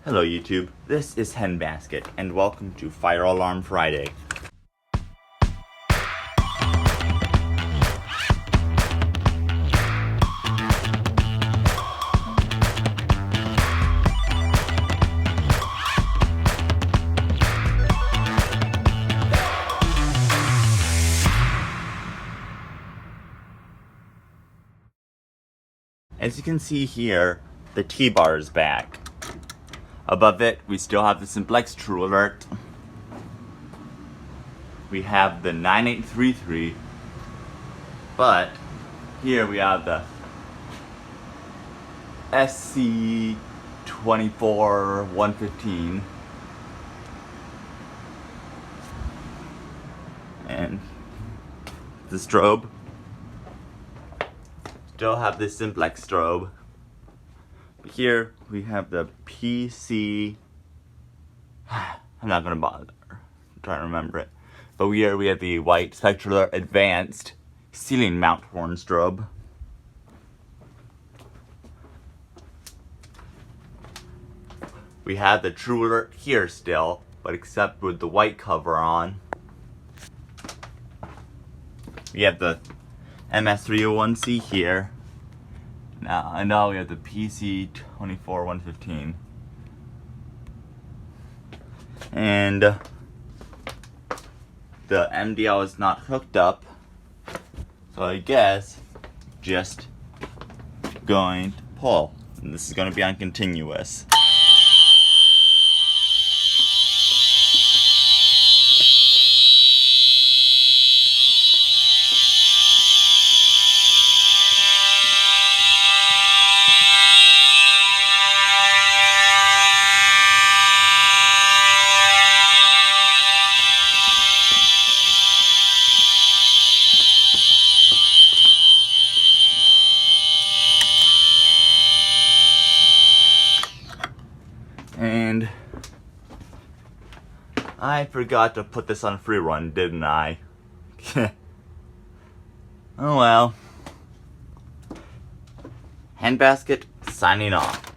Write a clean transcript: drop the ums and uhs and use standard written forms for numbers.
Hello YouTube, this is Henbasket, and welcome to Fire Alarm Friday. As you can see here, the T-bar is back. Above it, we still have the Simplex True Alert. We have the 9833, but here we have the SC24115 and the strobe. Still have the Simplex strobe. But here we have the PC. I'm not gonna bother. I'm trying to remember it. But here we have the white Spectral Advanced ceiling mount horn strobe. We have the True Alert here still, but except with the white cover on. We have the MS301C here. Now we have the PC24115. And the MDL is not hooked up, so I guess just going to pull. And this is going to be on continuous. And I forgot to put this on free run, didn't I? Oh well. Henbasket signing off.